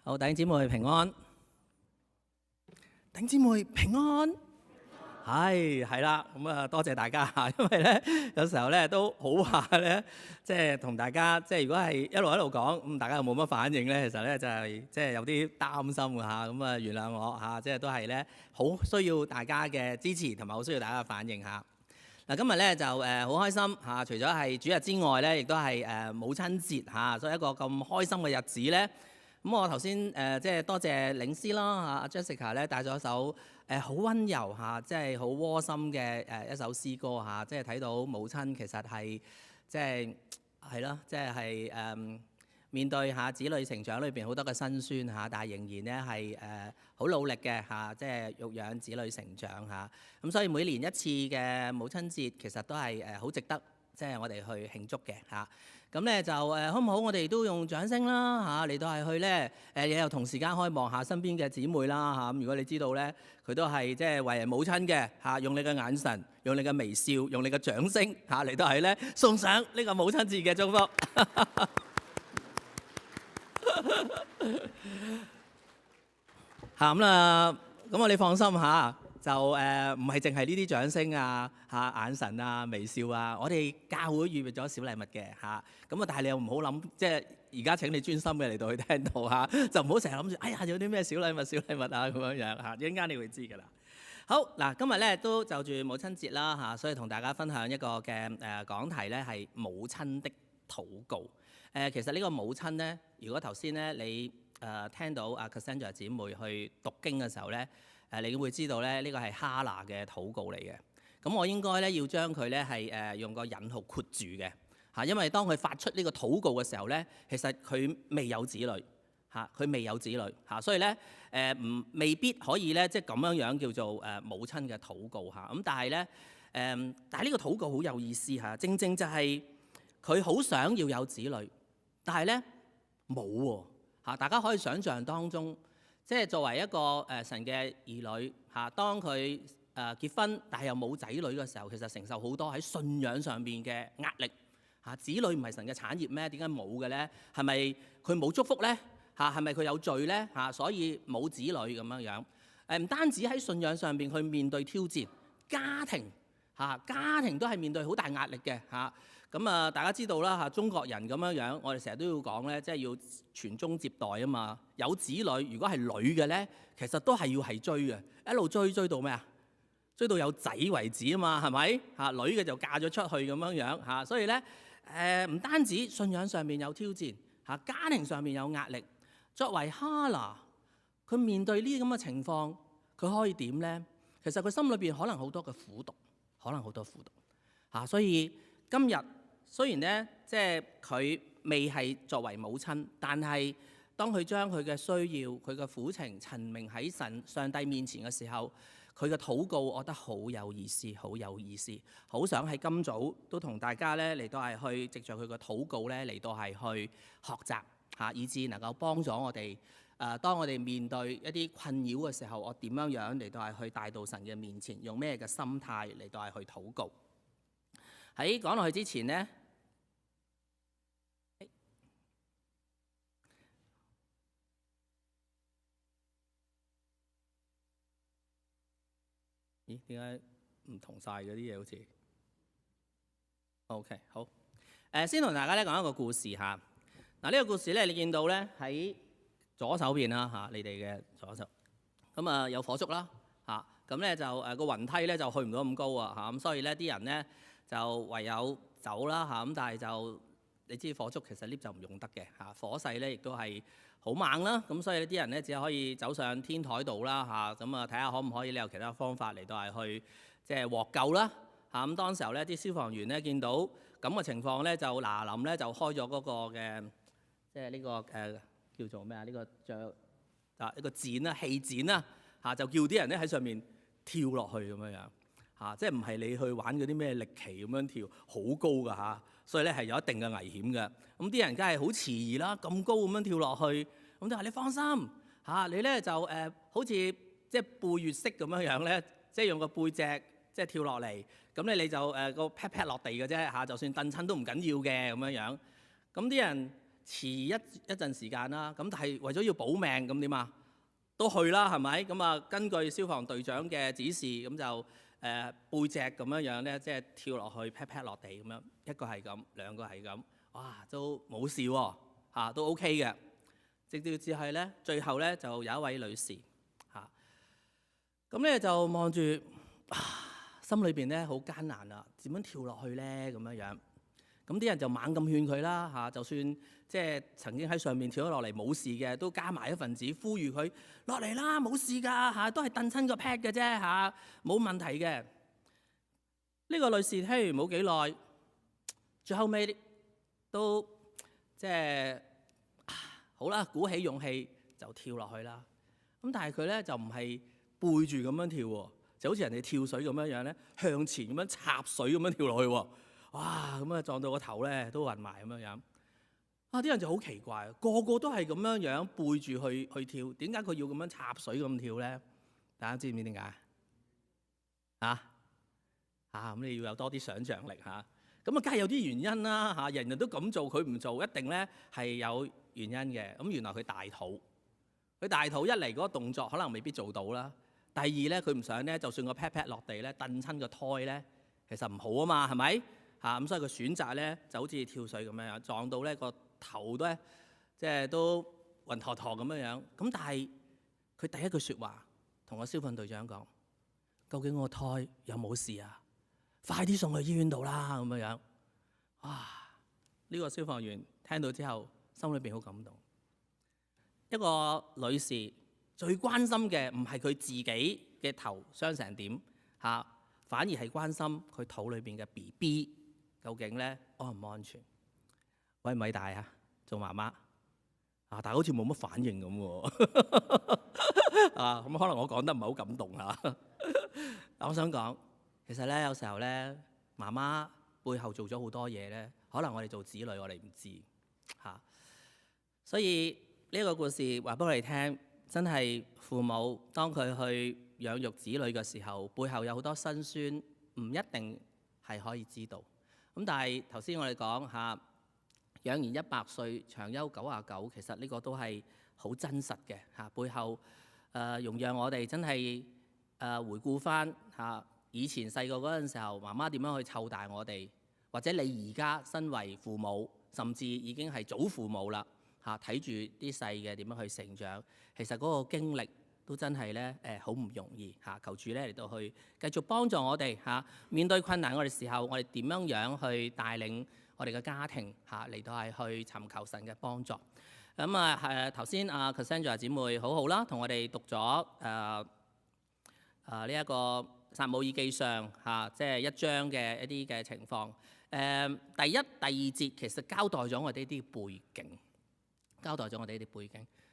好，弟兄姊妹平安，弟兄姊妹平安，係啦，咁啊多謝大家嚇，因為咧有時候咧都好怕咧，即係同大家如果係一路講，咁大家又冇乜反應咧，其實咧就係有啲擔心㗎嚇，咁啊原諒我嚇，都係咧好需要大家嘅支持同埋好需要大家嘅反應嚇。嗱，今日咧就好開心嚇，除咗係主日之外咧，亦都係母親節嚇，所以一個咁開心嘅日子咧。咁我頭先多謝領詩啦阿 Jessica 咧帶咗一首好溫柔嚇，即係好窩心嘅一首詩歌嚇，即係睇到母親其實係係咯，面對下子女成長裏邊好多嘅辛酸嚇，但係仍然咧係好努力嘅嚇，即係育養子女成長嚇。咁所以每年一次嘅母親節其實都係好值得我哋去慶祝嘅嚇。咁咧就好唔好？我哋都用掌聲啦嚇嚟到係去咧你又同時間可以望下身邊嘅姊妹啦嚇。咁如果你知道咧，佢都係為人母親嘅嚇，用你嘅眼神，用你嘅微笑，用你嘅掌聲嚇嚟到係咧送上呢個母親節嘅祝福。咁啦，咁你放心嚇，就唔係淨係呢啲掌聲啊嚇、眼神啊、微笑啊，我哋教會預備咗小禮物嘅嚇。咁啊，但係你又唔好諗，而家請你專心嘅嚟到去聽到嚇，就唔好成日諗住，哎呀有啲咩小禮物啊咁樣樣嚇，一陣間你會知㗎啦。好嗱，今日咧都就住母親節啦嚇，所以同大家分享一個嘅講題咧係母親的禱告。其實呢個母親咧，如果頭先咧你聽到阿 Cassandra 姊妹去讀經嘅時候咧，你會知道咧呢個係哈拿嘅禱告嚟嘅。咁我應該咧要將佢咧係用個引號括住嘅嚇，因為當佢發出呢個禱告嘅時候咧，其實佢未有子女嚇，佢未有子女嚇，所以咧未必可以咧咁樣叫做母親嘅禱告嚇。咁但係咧但係呢個禱告好有意思嚇，正正就係佢好想要有子女，但係咧冇喎嚇。大家可以想像當中，作為一個神嘅兒女嚇，當佢結婚但係又冇仔女嘅時候，其實承受好多喺信仰上邊嘅壓力嚇。子女唔係神嘅產業咩？點解冇嘅咧？係咪佢冇祝福咧嚇？係咪佢有罪咧嚇？所以冇子女咁樣樣。唔單止喺信仰上邊去面對挑戰，家庭都係面對好大壓力嘅嚇。咁啊，大家知道啦嚇，中國人咁樣樣，我哋成日都要講咧，要傳宗接代啊嘛。有子女，如果係女嘅咧，其實都係要係追嘅，一路追到咩啊？追到有仔為止啊嘛，係咪嚇？女嘅就嫁咗出去咁樣樣嚇。所以咧唔單止信仰上面有挑戰嚇，家庭上面有壓力。作為哈拿，佢面對呢啲咁嘅情況，佢可以點咧？其實佢心裏邊可能好多嘅苦毒，嚇。所以今日雖然咧，佢未係作為母親，但係當佢將佢嘅需要、佢嘅苦情陳明喺上帝面前嘅時候，佢嘅禱告，我覺得好有意思，好想喺今早都同大家咧嚟到係去藉著佢嘅禱告咧嚟到係去學習嚇，以致能夠幫助我哋當我哋面對一啲困擾嘅時候，我點樣嚟到係去帶到神嘅面前，用咩嘅心態嚟到係去禱告。喺講落去之前呢，咦？點解唔同晒嗰啲嘢好似 ？OK， 好。先同大家咧講一個故事嚇。嗱，呢個故事咧，你見到咧喺左手邊啦嚇，你哋嘅左手。咁啊有火燭啦嚇，咁咧就個雲梯咧就去唔到咁高啊嚇，咁所以咧啲人咧就唯有走啦嚇。咁但係就你知火燭其實 lift 就唔用得嘅嚇，火勢咧亦都係好猛啦。咁所以啲人咧只係可以走上天台度啦嚇。咁啊睇下可唔可以你有其他方法嚟到係去獲救啦嚇。咁當時候咧啲消防員咧見到咁嘅情況咧，就嗱臨咧就開咗嗰個嘅呢個叫做咩啊？呢個一個箭啦，氣箭啦嚇，就叫啲人咧喺上面跳落去咁樣樣嚇，即係唔係你去玩嗰啲咩歷奇咁樣跳，好高㗎嚇，所以咧係有一定嘅危險嘅。咁啲人梗係好遲疑啦，咁高咁樣跳落去，咁就話你放心嚇，你咧就好似背月式咁樣樣咧，用個背脊跳落嚟，咁咧你就個 pat pat 落地嘅啫嚇，就算蹬親都唔緊要嘅咁樣樣。咁啲人遲一陣時間啦。咁但係為咗要保命，咁點啊？都去啦，係咪？咁啊，根據消防隊長嘅指示，咁就背脊咁樣咧，即係跳落去 pat pat 落地咁樣，一個係咁，兩個係咁，哇，都冇事喎，都 OK 嘅。直至係咧，最後咧就有一位女士咁咧就望住，心裏邊咧好艱難啊，點樣跳落去咧咁樣。咁啲人就猛咁勸佢啦，就算即係曾經喺上面跳咗落嚟冇事嘅，都加埋一份子呼籲佢落嚟啦，冇事㗎，都係蹬親個 pad 嘅啫，冇問題嘅。呢個女士聽完冇幾耐，最後尾都即係好啦，鼓起勇氣就跳落去啦。咁但係佢咧就唔係背住咁樣跳喎，就好似人哋跳水咁樣咧，向前咁樣插水咁樣跳落去喎。哇！咁啊撞到個頭咧都暈埋咁樣。啲人就好奇怪，個個都係咁樣背住去跳，點解佢要咁樣插水咁跳咧？大家知唔知點解？咁你要有多啲想像力嚇。咁梗係有啲原因啦，人人都咁做，佢唔做，一定咧係有原因嘅。咁原來佢大肚，一嚟嗰個動作可能未必做到啦。第二咧，佢唔想咧，就算個 pat pat 落地咧，蹬親個胎咧，其實唔好啊嘛，係咪？咁所以佢選擇咧就好似跳水咁樣，撞到咧個頭都即係都暈陀陀咁樣。咁但係佢第一句説話同個消防隊長講：究竟我個胎有冇事啊？快啲送去醫院度啦！咁樣。呢個消防員聽到之後，心裏邊好感動。一個女士最關心嘅唔係佢自己嘅頭傷成點反而係關心佢肚裏邊嘅 BB。究竟咧安唔安全？偉唔偉大啊？做媽媽但係好似冇乜反應咁喎。咁可能我講得唔係好感動我想講，其實咧有時候咧，媽媽背後做咗好多嘢咧，可能我哋做子女我哋唔知所以呢個故事話俾我哋聽，真係父母當佢去養育子女嘅時候，背後有好多辛酸，唔一定係可以知道。咁但係頭先我哋講養兒100歲，長憂99，其實呢個都係好真實嘅背後容讓我哋真係回顧翻以前細個嗰陣時候，媽媽點樣去湊大我哋，或者你而家身為父母，甚至已經係祖父母啦睇住啲細嘅點樣去成長，其實嗰個經歷都真係咧好唔容易求主咧嚟到去繼續幫助我哋面對困難我哋時候，我哋點樣去帶領我哋嘅家庭嚟到係去尋求神嘅幫助。咁頭先Cassandra 姊妹好好啦，同我哋讀咗呢一個撒母耳記上即係1章嘅一啲嘅情況。第一、第二節其實交代咗我哋啲背景，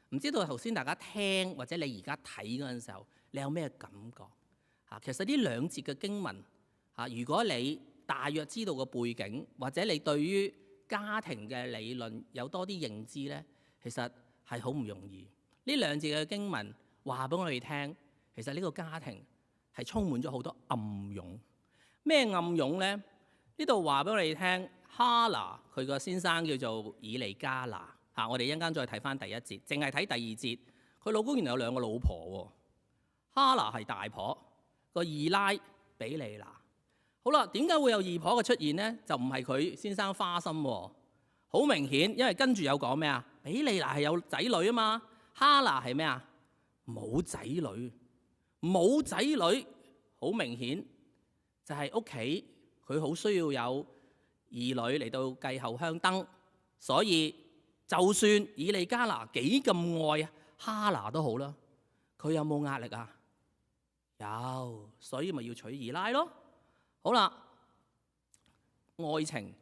唔知道頭先大家聽或者你而家睇嗰陣時候，你有咩感覺？其實呢兩節嘅經文如果你大約知道個背景，或者你對於家庭嘅理論有多啲認知呢，其實係好唔容易。呢兩節嘅經文話俾我哋聽，其實呢個家庭係充滿咗好多暗湧。咩暗湧呢？呢度話俾我哋聽，哈拿佢個先生叫做以利加拿。我哋一陣間再睇翻第一節，淨係睇第二節。佢老公原來有兩個老婆喎，哈拿係大婆，個二奶比利拿。好啦，點解會有二婆嘅出現呢？就唔係佢先生花心喎，好明顯，因為跟住有講咩啊？比利拿係有仔女啊嘛，哈拿係咩啊？冇仔女，好明顯就係屋企佢好需要有兒女嚟到繼後香燈，所以就算以利加拿幾咁愛哈拿都好啦，佢有冇壓力啊？有，所以咪要娶二奶咯。好啦，愛情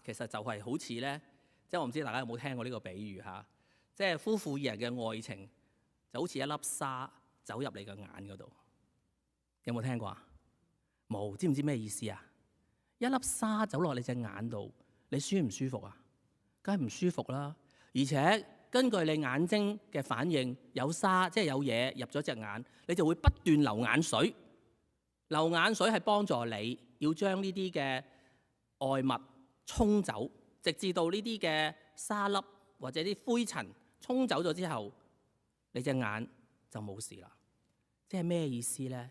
其實就係好似咧，即係我唔知大家有冇聽過呢個比喻即係夫婦二人嘅愛情就好似一粒沙走入你嘅眼嗰度，有冇聽過啊？冇，知唔知咩意思啊？一粒沙走落你隻眼度，你舒唔舒服啊？梗係唔舒服啦，而且根據你眼睛嘅反應，有沙即係有嘢入咗隻眼，你就會不斷流眼水。流眼水係幫助你要將呢啲嘅外物沖走，直至到呢啲嘅沙粒或者啲灰塵沖走咗之後，你隻眼就冇事啦。即係咩意思呢？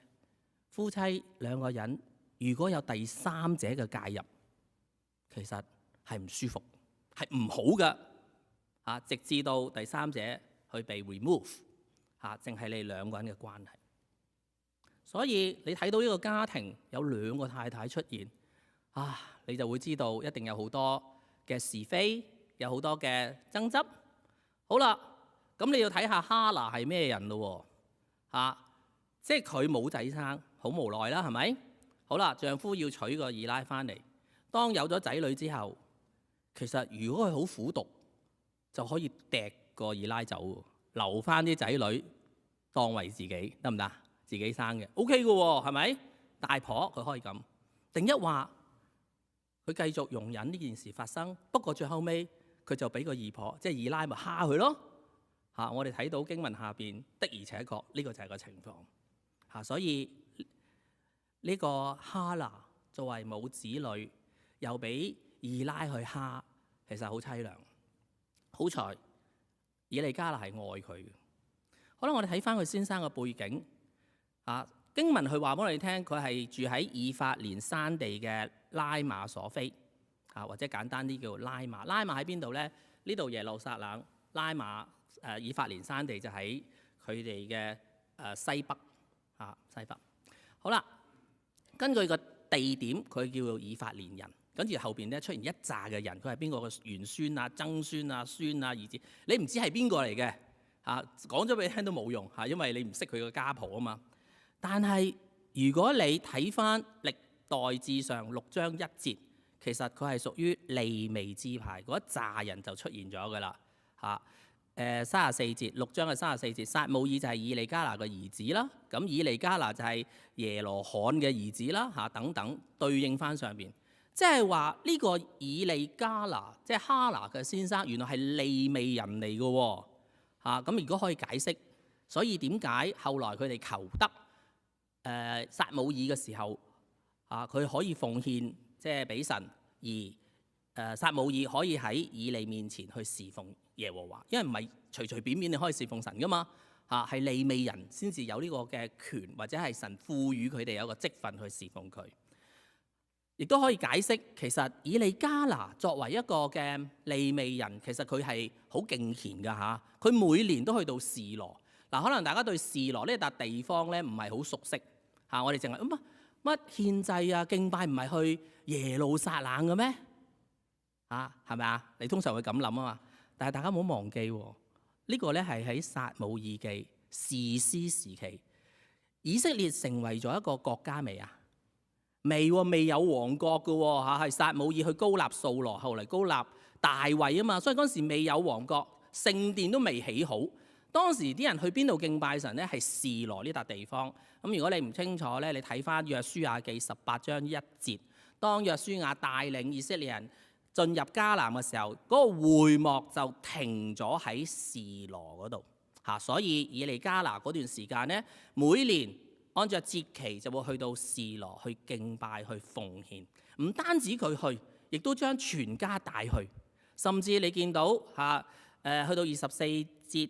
夫妻兩個人如果有第三者嘅介入，其實係唔舒服，係唔好嘅嚇。直至到第三者去被 remove 嚇，淨係你兩個人嘅關係。所以你睇到呢個家庭有兩個太太出現啊，你就會知道一定有好多嘅是非，有好多嘅爭執。好啦，咁你要睇下哈拿係咩人咯喎，即係佢冇仔生，好無奈啦，係咪？好啦，丈夫要娶個二奶翻嚟，當有咗仔女之後，其實如果佢好苦毒，就可以掟個二奶走，留翻啲仔女當為自己，得唔得？自己生嘅 OK 嘅喎，係咪？大婆佢可以咁，定一話佢繼續容忍呢件事發生，不過最後尾佢就俾個二婆，即係二奶咪蝦佢咯嚇。我哋睇到經文下邊的而且確呢個就係個情況嚇。所以呢個哈拿作為冇子女，又俾二奶去蝦，其實好凄涼。好彩以利加拿係愛佢嘅。可能我哋睇翻佢先生嘅背景。經文佢話俾我哋聽，佢係住喺以法蓮山地嘅拉馬所菲，或者簡單啲叫拉馬。拉馬喺邊度呢？呢度耶路撒冷，拉馬以法蓮山地就喺佢哋嘅西北西北。好啦，根據個地點，佢叫做以法蓮人。跟住後邊咧出現一紮嘅人，佢係邊個嘅玄孫啊、曾孫啊、孫啊、兒子，你唔知係邊個嚟嘅講咗俾你聽都冇用因為你唔識佢個家譜啊嘛。但係如果你睇翻歷代志上6章1節，其實佢係屬於利未支派嗰一紮人就出現咗㗎啦34節6章嘅34節，撒母耳就係以利加拿嘅兒子啦。咁以利加拿就係耶羅罕嘅兒子啦等等對應翻上邊，即係話呢個以利加拿即係哈拿嘅先生，原來係利未人嚟嘅喎咁如果可以解釋，所以點解後來佢哋求得撒母耳嘅時候佢可以奉獻即係俾神，而撒母耳可以喺以利面前去侍奉耶和華，因為唔係隨隨便便你可以侍奉神噶嘛係利未人先至有呢個嘅權，或者係神賦予佢哋有一個職分去侍奉佢。亦都可以解釋，其實以利加拿作為一個嘅利未人，其實佢係好敬虔㗎佢每年都去到示羅可能大家對示羅呢笪地方咧唔係好熟悉我哋淨係乜獻祭啊敬拜唔係去耶路撒冷嘅咩係咪啊？你通常會咁諗啊嘛。但係大家唔好忘記呢個咧係喺撒母耳記士師時期，以色列成為咗一個國家未啊？未有王國嘅係撒母耳去高立掃羅，後嚟高立大衛啊嘛。所以嗰陣時未有王國，聖殿都未起好。當時啲人去邊度敬拜神咧？係示羅呢笪地方。咁如果你唔清楚咧，你睇翻約書亞記18章1節，當約書亞帶領以色列人進入迦南嘅時候，嗰個會幕就停咗喺示羅嗰度所以以利加拿嗰段時間咧，每年按照節期就會去到示羅去敬拜去奉獻。唔單止佢去，亦都將全家帶去。甚至你見到去到24節，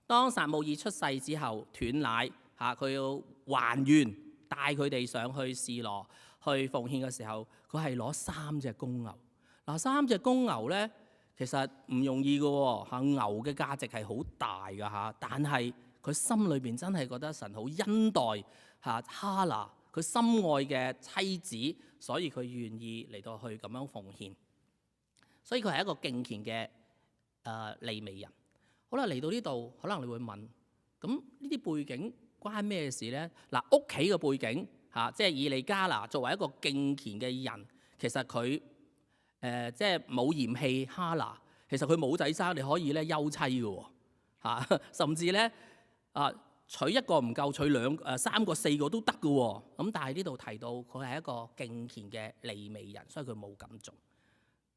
當撒母耳出世之後斷奶佢要還願帶佢哋上去示羅去奉獻嘅時候，佢係攞3隻公牛。3隻公牛咧其實唔容易嘅喎牛嘅價值係好大㗎但係佢心裏邊真係覺得神好恩待哈拿佢心愛嘅妻子，所以佢願意嚟到去咁樣奉獻。所以佢係一個敬虔嘅利未人。好啦，嚟到呢度，可能你會問：咁呢啲背景關咩事呢？屋企嘅背景即係以利加拿作為一個敬虔嘅人，其實佢即係冇嫌棄哈拿。其實佢冇仔生，你可以咧休妻嘅喎甚至咧娶一個唔夠，娶3個4個都得嘅喎。咁但係呢度提到佢係一個敬虔嘅利未人，所以佢冇咁做。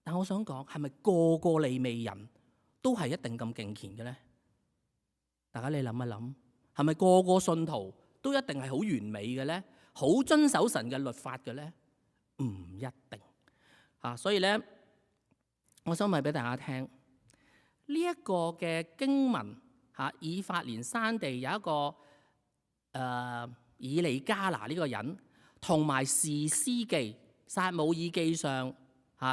但我想講，係咪個個利未人都係一定咁敬虔嘅咧？大家你諗一諗，係咪個個信徒都一定係好完美嘅咧？好遵守神嘅律法嘅咧？唔一定所以咧，我想問俾大家聽，呢一個嘅經文以法蓮山地有一個以利加拿呢個人，同埋士師記、撒母耳記上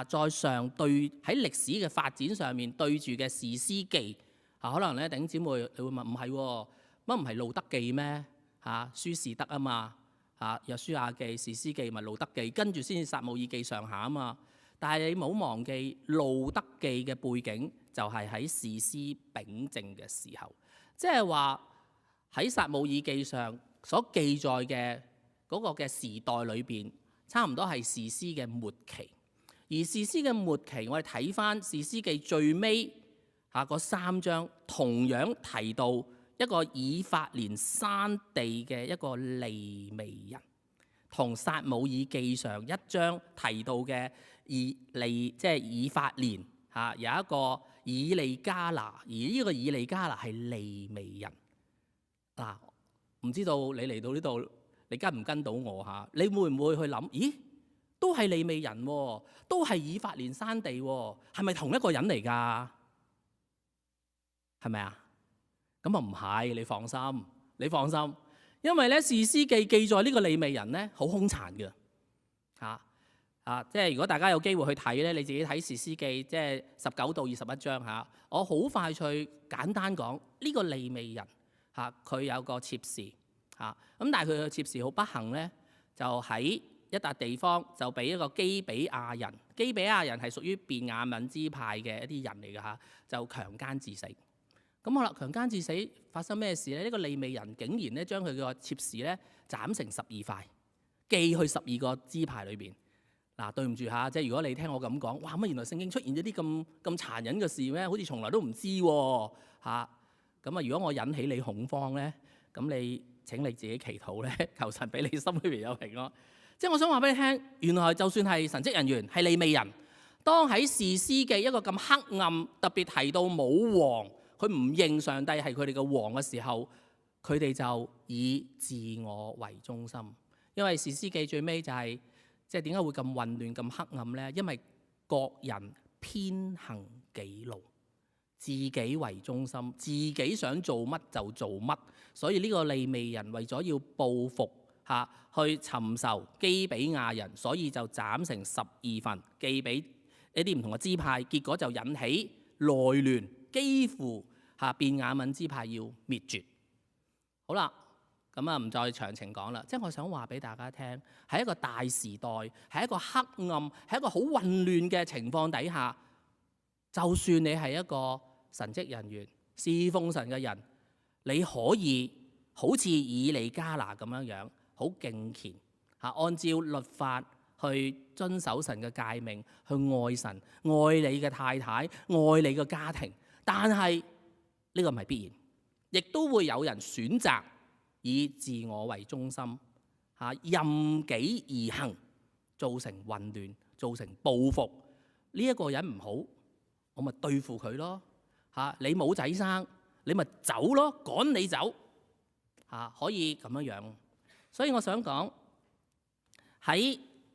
在上對喺歷史嘅發展上面對住嘅士師記可能咧弟兄姊妹你會問唔係喎，乜唔係路德記咩？書士德啊嘛，約書亞記、士師記咪路德記，跟住先至撒母耳記上下啊嘛。但係你冇忘記路德記嘅背景就係喺士師秉政嘅時候，即係話喺撒母耳記上所記載嘅嗰個嘅時代裏邊，差唔多係士師嘅末期。而士師嘅末期，我哋睇翻士師記最尾嗰3章，同樣提到一個以法蓮山地嘅一個利未人，同撒母耳記上1章提到嘅即係以法蓮有一個以利加拿，而呢個以利加拿係利未人。唔知道你嚟到呢度，你跟唔跟到我你會唔會去諗？咦，都係利未人喎，都係以法蓮山地喎，係咪同一個人嚟㗎？係咪啊？咁啊唔係，你放心，你放心，因為咧士師記記載呢個利未人咧好兇殘嘅即係如果大家有機會去睇咧，你自己睇士師記，即係19到21章我好快脆簡單講呢個利未人佢有個妾侍咁但係佢嘅妾侍好不幸咧，就喺一笪地方就俾一個基比亞人，基比亞人係屬於便雅憫支派嘅一啲人嚟嘅就強姦致死。咁好啦，強姦致死發生咩事咧？呢個利未人竟然咧將佢個妾侍咧斬成12塊，寄去12個支派裏邊。對唔住即係如果你聽我咁講，哇乜原來聖經出現咗啲咁殘忍嘅事咩？好似從來都唔知喎咁如果我引起你恐慌咧，咁你請你自己祈禱咧，求神俾你心裏邊有平安。即係我想話俾你聽，原來就算係神職人員係利未人，當喺士師記一個咁黑暗，特別提到冇王，佢唔認上帝係佢哋嘅王嘅時候，佢哋就以自我為中心。因為士師記最尾就係即係點解會咁混亂咁黑暗呢？因為各人偏行己路，自己為中心，自己想做乜就做乜。所以呢個利未人為咗要報復去尋仇基比亞人，所以就斬成12份，寄俾一啲唔同嘅支派，結果就引起內亂，幾乎便雅憫支派要滅絕。好啦，咁唔再詳情講啦。即係我想話俾大家聽，喺一個大時代，喺一個黑暗，喺一個好混亂嘅情況底下，就算你係一個神職人員、侍奉神嘅人，你可以好似以利加拿咁樣好敬虔按照律法去遵守神嘅誡命，去愛神、愛你嘅太太、愛你嘅家庭。但係呢個唔係必然，亦都會有人選擇以自我為中心任己而行，造成混亂，造成報復。呢一個人唔好，我咪對付佢咯你冇仔生，你咪走咯，趕你走可以咁樣。所以我想講喺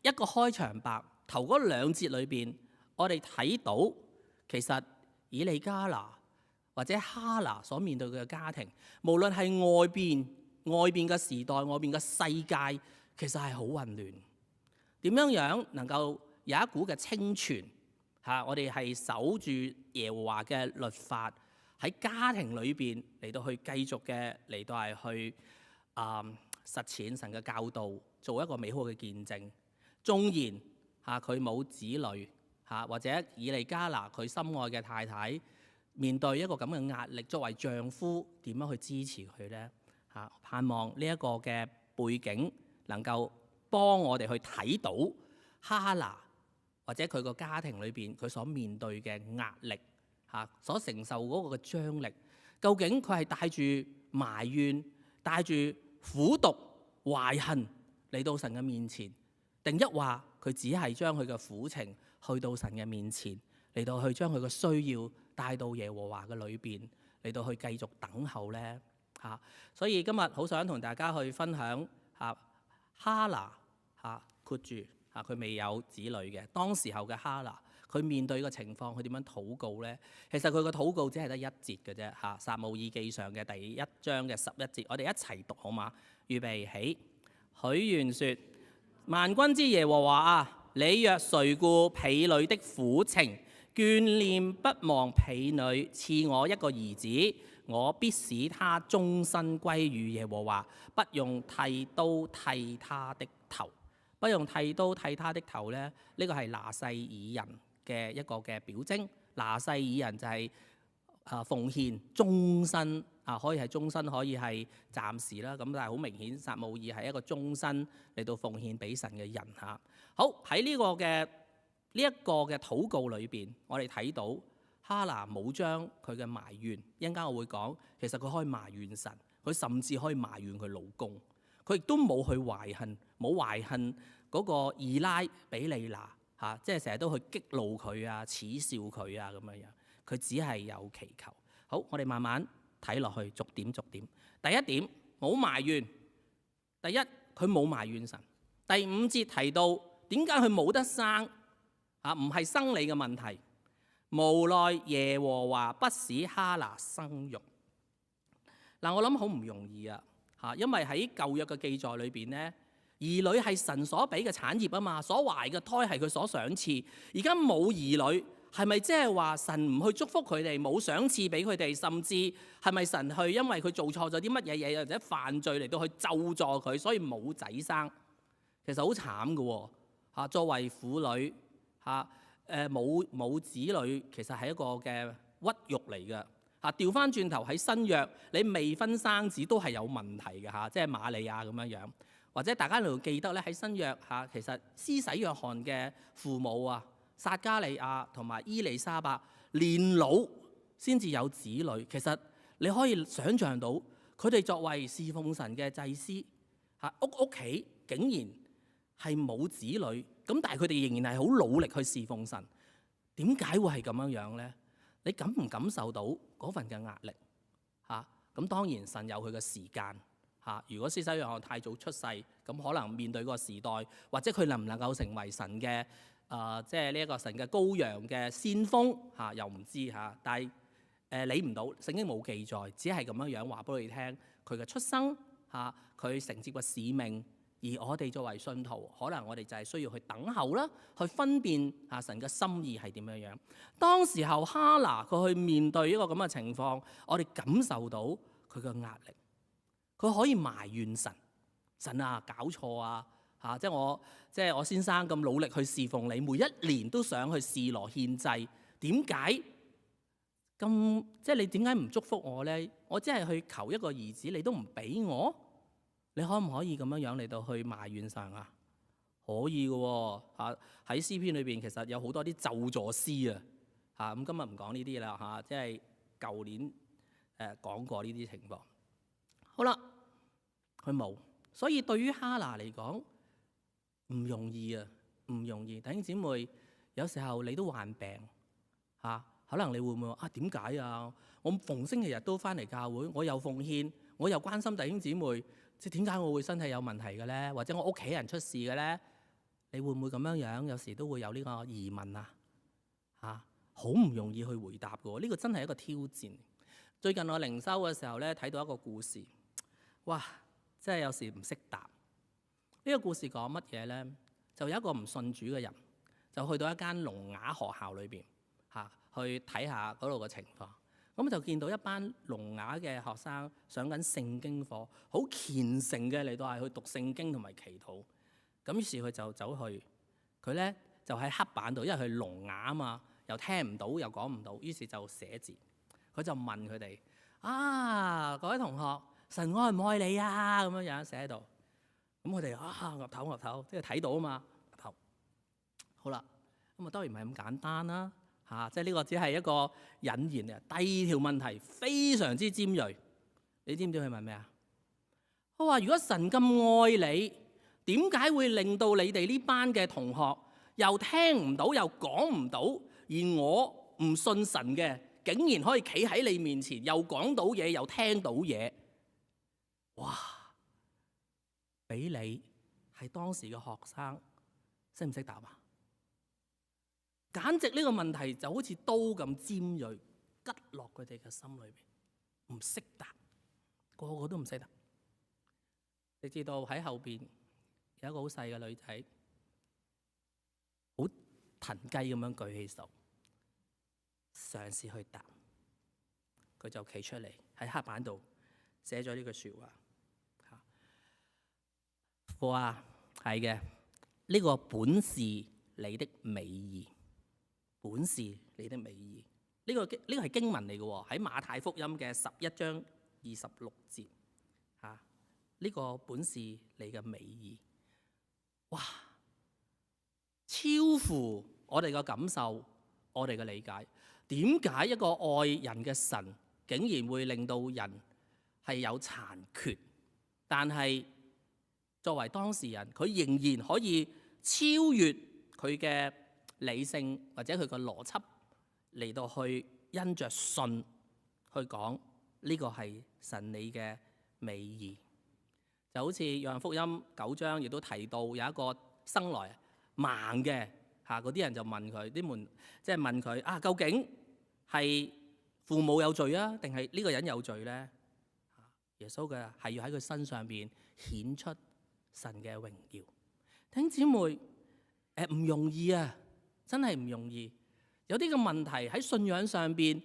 一個開場白頭嗰2節裏邊，我哋睇到其實以利加拿或者哈拿所面對嘅家庭，無論係外邊嘅時代、外邊嘅世界，其實係好混亂。點樣能夠有一股嘅清泉我哋係守住耶和華嘅律法，喺家庭裏邊嚟到去繼續嘅嚟到係去實踐神嘅教導，做一個美好嘅見證。縱然佢冇子女或者以利加拿佢心愛嘅太太面對一個咁嘅壓力，作為丈夫點樣去支持佢呢？盼望呢一個嘅背景能夠幫我哋去睇到哈拿或者佢個家庭裏邊佢所面對嘅壓力所承受嗰個嘅張力，究竟佢係帶住埋怨、帶住苦毒、懷恨嚟到神嘅面前，定一話佢只係將佢嘅苦情去到神嘅面前，嚟到去將佢嘅需要帶到耶和華嘅裏邊，嚟到去繼續等候呢？所以今日好想同大家去分享哈拿括住佢未有子女嘅當時候嘅哈拿，佢面對個情況，佢點樣禱告呢？其實佢個禱告只係得一節嘅啫嚇，撒母耳記上嘅第1章嘅11節，我哋一齊讀好嗎？預備起，許願說：萬軍之耶和華啊，你若垂顧婢女的苦情，眷念不忘婢女，賜我一個兒子，我必使他終身歸於耶和華，不用剃刀剃他的頭。不用剃刀剃他的頭呢，呢個係拿細耳人嘅一個嘅表徵。拿細耳人就係奉獻終身可以係終身，可以係暫時啦。咁但係好明顯，撒母耳係一個終身嚟到奉獻俾神嘅人嚇。好，喺呢個嘅禱告裏邊，我哋睇到哈拿冇將佢嘅埋怨，一陣間我會講，其實佢可以埋怨神，佢甚至可以埋怨佢老公，佢亦都冇去懷恨，冇懷恨嗰個二奶比利拿嚇，即係成日都去激怒佢啊、恥笑佢啊咁樣樣，佢只係有祈求。好，我哋慢慢睇落去，逐點逐點。第一點，冇埋怨。第一，佢冇埋怨神。第5節提到點解佢冇得生唔係生理嘅問題，無奈耶和華不使哈拿生育。嗱，我諗好唔容易啊嚇，因為喺舊約嘅記載裏邊呢，兒女係神所俾嘅產業啊嘛，所懷嘅胎係佢所賞賜。而家冇兒女，係咪即係話神唔去祝福佢哋，冇賞賜俾佢哋，甚至係咪神去因為佢做錯咗啲乜嘢嘢或者犯罪嚟到去咒詛佢，所以冇仔生？其實好慘㗎喎嚇，作為婦女嚇冇子女，其實係一個嘅屈辱嚟嘅嚇。調翻轉頭喺新約，你未婚生子都係有問題嘅嚇，即係瑪利亞咁樣樣。或者大家你會記得咧，喺新約嚇，其實施洗約翰嘅父母撒加利亞同埋伊麗莎白年老先至有子女。其實你可以想像到，佢哋作為侍奉神嘅祭司屋企竟然係冇子女，咁但係佢哋仍然係好努力去侍奉神。點解會係咁樣樣呢？你感唔感受到嗰份嘅壓力咁當然神有佢嘅時間。如果施洗約翰太早出世，咁可能面對個時代，或者佢能唔能夠成為神嘅即係呢一個神嘅羔羊嘅先鋒又唔知但係理唔到，聖經冇記載，只係咁樣樣話俾你聽佢嘅出生佢承接個使命。而我哋作為信徒，可能我哋就係需要去等候啦，去分辨神嘅心意係點樣樣。當時候哈拿佢去面對一個咁嘅情況，我哋感受到佢嘅壓力。佢可以埋怨神，神搞錯即係我先生咁努力去侍奉你，每一年都想去示羅獻祭，點解咁即係你點解唔祝福我呢？我只係去求一個兒子，你都唔俾我，你可唔可以咁樣樣嚟到去埋怨神啊？可以嘅喎喺詩篇裏邊其實有好多啲咒詛詩咁今日唔講呢啲啦即係舊年講過呢啲情況。好啦，佢冇，所以對於哈拿嚟講唔容易唔容易。弟兄姊妹，有時候你都患病可能你會唔會話點解我逢星期日都翻嚟教會，我又奉獻，我又關心弟兄姊妹，即係點解我會身體有問題嘅咧？或者我屋企人出事嘅咧？你會唔會咁樣樣？有時都會有呢個疑問好唔容易去回答嘅喎。呢個真係一個挑戰。最近我靈修嘅時候咧，睇到一個故事。哇！真係有時唔識答。呢個故事講乜嘢呢？就有一個唔信主嘅人，就去到一間聾啞學校裏邊去睇下嗰度嘅情況。咁就見到一班聾啞嘅學生上緊聖經課，好虔誠嘅嚟到係去讀聖經同埋祈禱。咁於是佢就走去，佢呢就喺黑板度，因為佢聾啞啊嘛，又聽唔到又講唔到，於是就寫字。佢就問佢哋：各位同學，神愛唔愛你啊？咁樣樣寫喺度。咁佢哋岌頭岌頭，即係睇到啊嘛，岌頭。好啦，咁當然唔係咁簡單啦即係呢個只係一個引言啊。第二條問題非常之尖鋭，你知唔知佢問咩啊？佢話：如果神咁愛你，點解會令到你哋呢班嘅同學又聽唔到又講唔到，而我唔信神嘅，竟然可以企喺你面前，又講到嘢，又聽到嘢？哇！俾你係當時嘅學生，識唔識答啊？簡直呢個問題就好似刀咁尖鋭，吉落佢哋嘅心裏邊，唔識答，個個都唔識答。直至到喺後邊有一個好細嘅女仔，好騰雞咁樣舉起手，嘗試去答。佢就企出嚟喺黑板度寫咗呢句説話：父啊，係嘅，呢個本是你的美意，本是你的美意。呢個係經文嚟嘅喎，喺馬太福音嘅11章26節。呢個本是你嘅美意，哇！超乎我哋嘅感受，我哋嘅理解。點解一個愛人嘅神竟然會令到人係有殘缺？但係作為當事人，佢仍然可以超越佢嘅理性或者佢嘅邏輯嚟到去因着信去講呢個係神你嘅美意。就好似約翰福音9章亦都提到有一個生來盲嘅嗰啲人就問佢啲門，即係問佢究竟係父母有罪啊，定係呢個人有罪咧？耶穌嘅係要喺佢身上邊顯出神嘅榮耀。弟兄姊妹，唔容易啊，真係唔容易。有啲嘅問題喺信仰上邊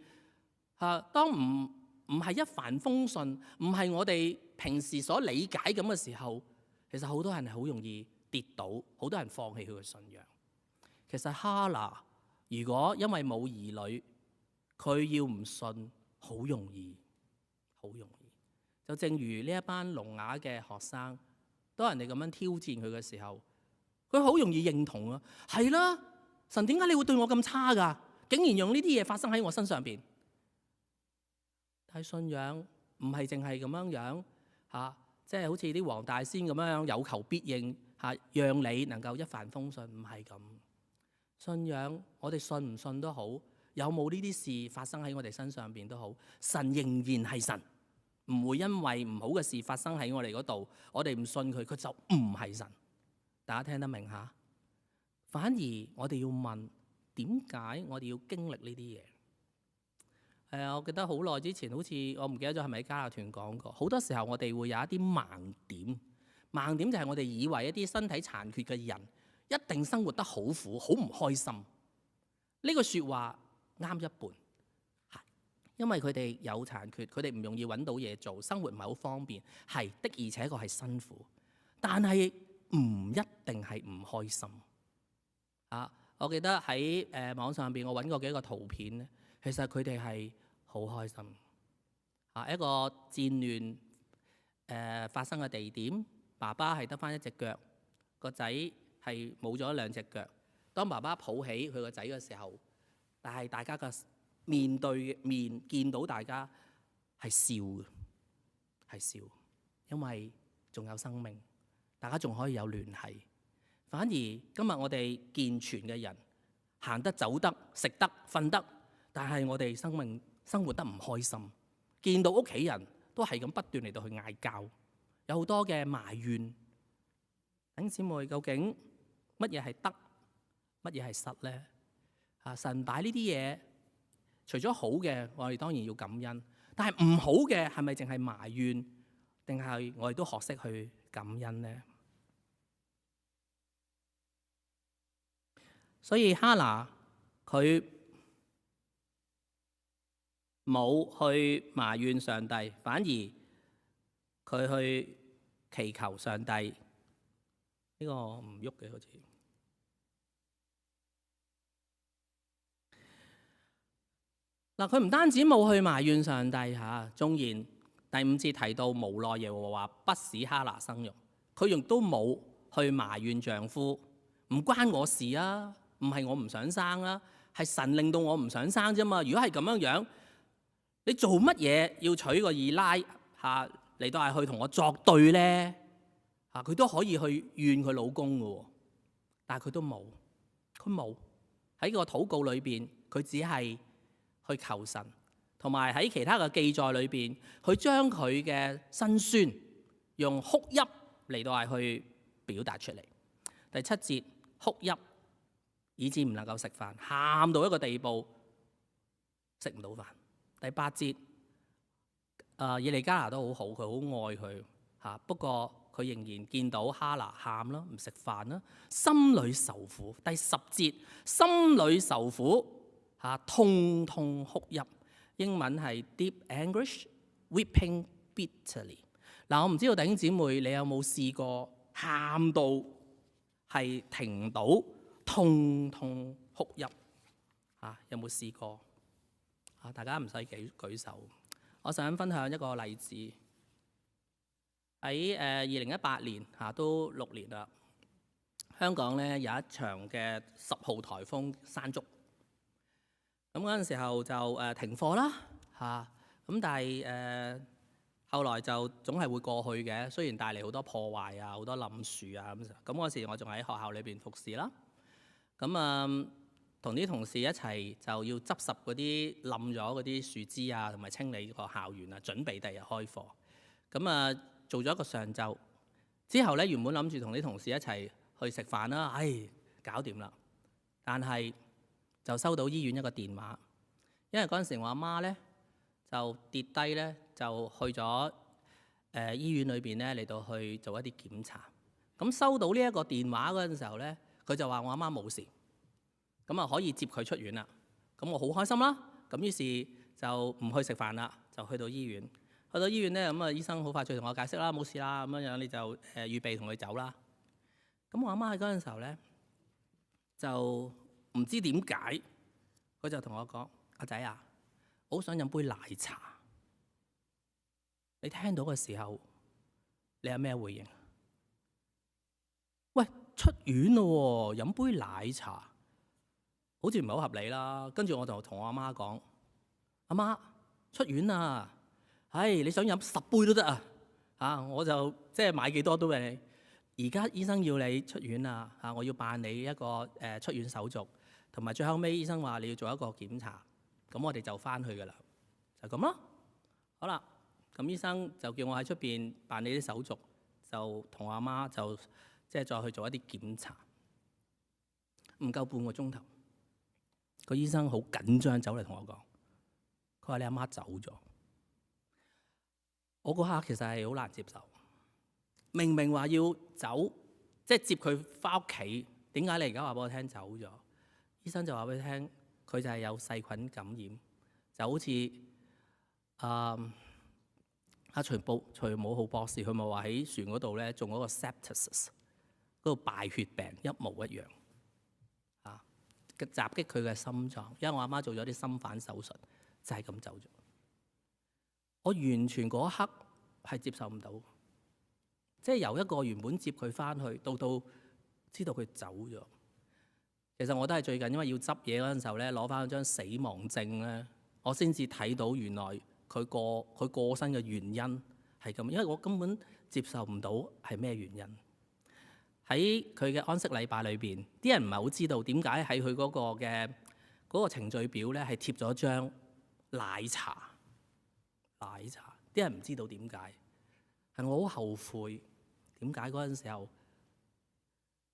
當唔係一帆風順，唔係我哋平時所理解咁嘅時候，其實好多人係好容易跌倒，好多人放棄佢嘅信仰。其實哈拿如果因為冇兒女，佢要唔信好容易，好容易。就正如呢一班聾啞嘅學生，當人哋咁樣挑戰佢嘅時候，佢好容易認同啊，係啦，神點解你會對我咁差㗎？竟然用呢啲嘢發生喺我身上邊。但係信仰唔係淨係咁樣即係好似啲黃大仙咁樣有求必應讓你能夠一帆風順，唔係咁。信仰我哋信唔信都好，有冇呢啲事發生喺我哋身上邊都好，神仍然係神，唔會因為唔好嘅事發生喺我哋嗰度，我哋唔信佢，佢就唔係神。大家聽得明吓？反而我哋要問，點解我哋要經歷呢啲嘢？我記得好耐之前，好似我唔記得咗係咪喺加納團講過，好多時候我哋會有一啲盲點。盲點就係我哋以為一啲身體殘缺嘅人一定生活得好苦、好唔開心。呢個説話啱一半，因為佢哋有殘缺，佢哋唔容易揾到嘢做，生活唔係好方便，係的，而且確係辛苦。但係唔一定係唔開心。我記得喺網上邊，我揾過幾個圖片咧，其實佢哋係好開心。一個戰亂發生嘅地點，爸爸係得返一隻腳，個仔係冇咗兩隻腳。當爸爸抱起佢個仔嘅時候，但係大家嘅面對面見到大家係笑嘅，係笑，因為仲有生命，大家仲可以有聯繫。反而今日我哋健全嘅人行得走得食得瞓得，但係我哋生活得唔開心，見到屋企人都係咁不斷嚟到去嗌交，有好多嘅埋怨。弟兄姊妹，究竟乜嘢係得，乜嘢係失咧？神擺呢啲嘢，除咗好嘅，我哋當然要感恩，但係唔好嘅係咪淨係埋怨，定係我哋都學識去感恩咧？所以哈拿佢冇去埋怨上帝，反而佢去祈求上帝。呢個唔喐嘅好似。佢唔單止冇去埋怨上帝縱然第5節提到無奈耶和華不使哈拿生育，佢亦都冇去埋怨丈夫，唔關我事啊，唔係我唔想生啊，係神令到我唔想生啫嘛。如果係咁樣，你做乜嘢要娶個二奶嚟到係去同我作對咧？佢都可以去怨佢老公嘅，但係佢都冇，佢冇喺個禱告裏邊，佢只係去求神，同埋喺其他嘅記載裏邊，佢將佢嘅辛酸用哭泣嚟到係去表達出嚟。第7節哭泣，以致唔能夠食飯，喊到一個地步，食唔到飯。第8節，以利加拿都好好，佢好愛佢嚇，不過佢仍然見到哈拿喊啦，唔食飯啦，心裏受苦。第10節，心裏受苦嚇，痛痛哭泣。英文係 deep anguish, weeping bitterly。嗱，我唔知道弟兄姊妹你有冇試過喊到係停唔到，痛痛哭泣嚇？有冇試過？大家唔使舉手。我想分享一個例子。喺2018年都6年啦。香港咧有一場嘅10號颱風山竹。咁嗰陣時候就停課啦嚇。咁但係後來就總係會過去嘅，雖然帶嚟好多破壞啊、好多冧樹啊咁。咁嗰時我仲喺學校裏邊服侍啦。咁同啲同事一齊就要執拾嗰啲冧咗嗰啲樹枝啊，同埋清理個校園啊，準備第日開課。咁做咗一個上晝之後咧，原本諗住同啲同事一齊去食飯啦，搞掂啦。但係就收到醫院一個電話，因為嗰陣時我阿媽咧就跌低咧，就去咗醫院裏邊咧嚟到去做一啲檢查。咁收到呢一個電話嗰陣時候咧，佢就話我阿媽冇事。咁可以接佢出院啦。咁我好開心啦。咁於是就唔去食飯啦，就去到醫院。去到醫院咧，醫生好快就同我解釋啦，冇事啦，咁樣你就預備同佢走啦。咁我阿媽喺嗰陣時候咧，就唔知點解，佢就同我講：阿仔啊，我好想飲杯奶茶。你聽到嘅時候，你有咩回應？喂，出院咯喎，飲杯奶茶。好似唔係好合理啦，跟住我就同我阿媽講：阿媽，出院啦！你想飲10杯都得啊！我就即係買幾多都俾你。而家醫生要你出院啦，我要辦理一個出院手續，同埋最後尾醫生話你要做一個檢查，咁我哋就翻去㗎啦，就咁咯。好啦，咁醫生就叫我喺出邊辦理啲手續，就同我阿媽就即係再去做一啲檢查，唔夠半個鐘頭。個醫生好緊張走嚟同我講，佢話你阿媽走咗。我嗰刻其實係好難接受，明明話要走，即係接佢翻屋企，點解你而家話俾我聽走咗？醫生就話俾你聽，佢就係有細菌感染，就好似徐武浩博士佢咪話喺船嗰度咧中嗰個 sepsis 嗰個敗血病一模一樣。襲擊佢嘅心臟，因為我阿媽做咗啲心瓣手術，就係咁走咗。我完全嗰一刻係接受唔到，即係由一個原本接佢翻去，到知道佢走咗。其實我都係最近，因為要執嘢嗰陣時候咧，攞翻張死亡證咧，我先至睇到原來佢過身嘅原因係咁，因為我根本接受唔到係咩原因。喺佢嘅安息禮拜裏邊，啲人唔係好知道點解喺佢嗰個程序表咧係貼咗張奶茶。啲人唔知道點解，係我好後悔點解嗰陣時候，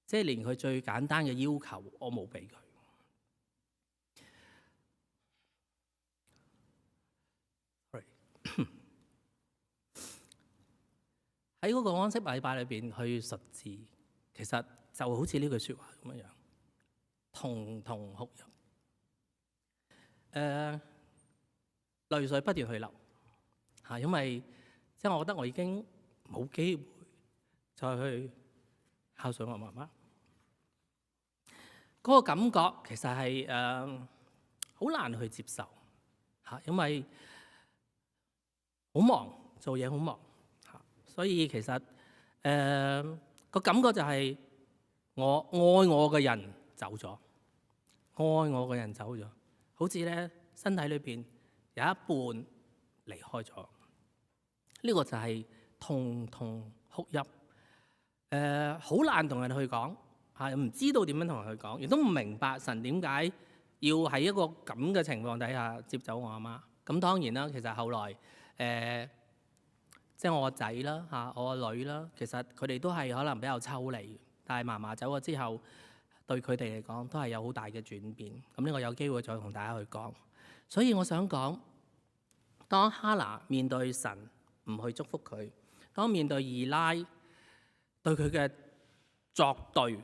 即係連佢最簡單嘅要求我冇俾佢。喺嗰個安息禮拜裏邊去述字。其實就好似呢句説話咁樣，痛痛哭泣，淚水不斷去流嚇，因為即係我覺得我已經冇機會再去孝順我媽媽。嗰個感覺其實係好難去接受嚇，因為好忙，做嘢好忙嚇，所以其實個感覺就係我愛我嘅人走咗，愛我嘅人走咗，好似咧身體裏邊有一半離開咗。呢個就係痛痛哭泣，好難同人去講嚇，唔知道點樣同人去講，亦都唔明白神點解要喺一個咁嘅情況底下接走我阿媽。咁當然啦，其實後來即係我個仔啦，我個女啦，其實佢哋都係可能比較抽離，但係嫲嫲走咗之後，對佢哋嚟講都係有好大嘅轉變。咁呢個有機會再同大家去講。所以我想講，當哈拿面對神唔去祝福佢，當面對以拉對佢嘅作對，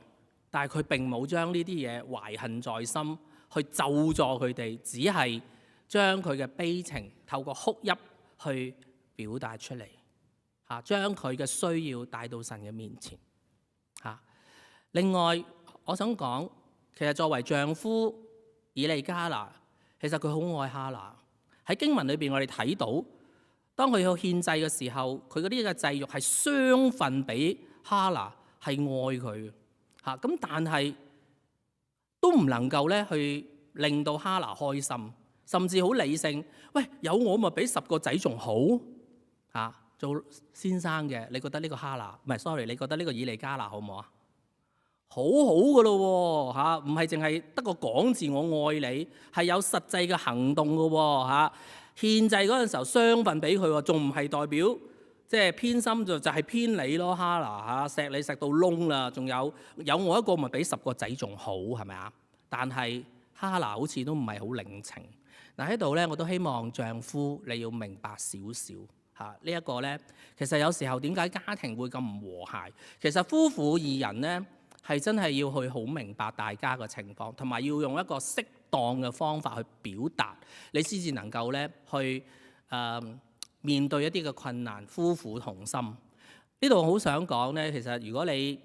但係佢並冇將呢啲嘢懷恨在心，去咒詛佢哋，只係將佢嘅悲情透過哭泣去表達出嚟，將佢嘅需要帶到神嘅面前。另外，我想講，其實作為丈夫以利加拿，其實佢好愛哈拿。喺經文裏邊，我哋睇到，當佢要獻祭嘅時候，佢嗰啲嘅祭肉係雙份俾哈拿，係愛佢嘅。咁但係都唔能夠咧去令到哈拿開心，甚至好理性。喂，有我咪俾10個仔仲好。做先生嘅，你覺得呢個哈拿唔係 sorry， 你覺得呢個以利加拿好唔好啊？好好噶咯喎，唔係淨係得個講字我愛你，係有實際嘅行動噶喎。獻祭嗰陣時候雙份俾佢喎，仲唔係代表即係偏心就係偏你咯？哈拿錫你錫到窿啦，仲有我一個咪俾10個仔仲好，係咪啊？但係哈拿好似都唔係好領情。嗱，喺度咧，我都希望丈夫你要明白少少。呢一個咧，其實有時候點解家庭會咁唔和諧？其實夫婦二人咧係真係要去好明白大家嘅情況，同埋要用一個適當嘅方法去表達，你先至能夠咧去面對一啲嘅困難，夫婦同心。呢度好想講咧，其實如果你